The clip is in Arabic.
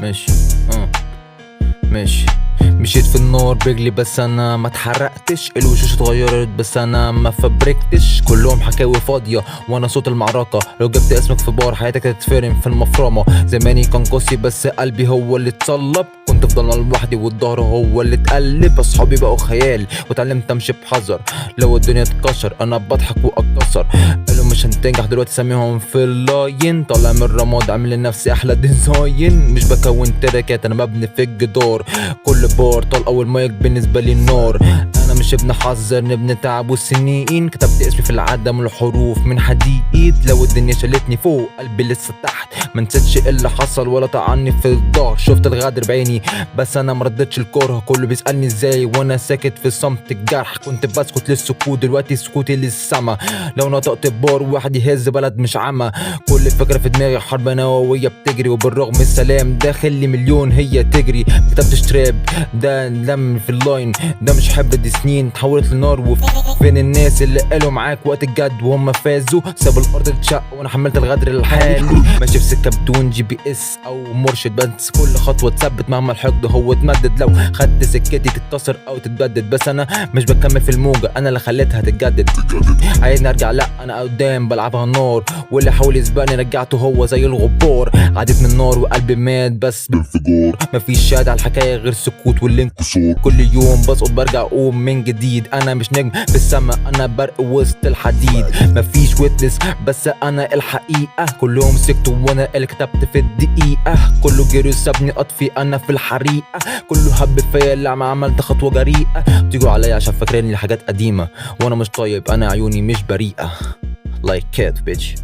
ماشي ماشي. مشيت في النار برجلي بس انا ما اتحرقتش، الوشوش اتغيرت بس انا ما فبركتش، كلهم حكاوي فاضيه وانا صوت المعركه، لو جبت اسمك في بار حياتك هتتفرم في المفرمه، زماني كان قاسي بس قلبي هو اللي اتصلب، كنت في ضلمه لوحدي والظهر هو اللي اتقلب، اصحابي بقوا خيال واتعلمت امشي بحذر، لو الدنيا اتكسر انا بضحك واتكسر، قالوا مش هنتنجح دلوقتي ساميهم في اللاين، طالع من الرماد عامل لنفسي احلى ديزاين، مش بكون تراكات انا ببني في الجدار، كل بار طلقه والمايك بالنسبه لي النار، انا مش ابن حذر ابن تعب والسنين، كتبت اسمي في العدم الحروف من حديد، لو الدنيا شالتني فوق قلبي لسه تحت، منسيتش اللي حصل ولا طعني في الظهر، شفت الغدر بعيني بس انا مردتش الكره، كله بيسالني ازاي وانا ساكت في صمت الجرح، كنت بسكت للسكوت دلوقتي سكوتي للسما، لو نطقت بار واحد يهز بلد مش عمى، كل فكره في دماغي حرب نوويه بتجري، وبالرغم السلام داخل لي مليون هي تجري، مكتبتش تراب ده دم في اللاين، ده مش حبر دي سنين تحولت لنار، وفين الناس اللي قالوا معاك وقت الجد وهم فازوا، سابوا الارض تتشق وانا حملت الغدر الحالي، ماشي في سكه بدون GPS او مرشد، بس كل خطوه تثبت مهما الحقد هو اتمدد، لو خدت سكتي تتكسر او تتبدد، بس انا مش بكمل في الموجه انا اللي خليتها تتجدد، عايزني ارجع لا انا قدام بلعبها نار، واللي حاول يسبقني رجعته هو زي الغبار، عديت من النار وقلبي مات بس بانفجار، مفيش شهاده على الحكايه غير سكوت والانكسار، كل يوم بسقط برجع اقوم من جديد، انا مش نجم في السما انا برق وسط الحديد، مفيش ويتنس بس انا الحقيقه، كلهم سكتوا وانا اللي كتبت في الدقيقه، كله جري سابني اطفي انا في الحريقه، كله هب فيا لما عملت خطوه جريئه، تيجوا عليا عشان فاكريني حاجات قديمه، وانا مش طيب انا عيوني مش بريئه like cat bitch.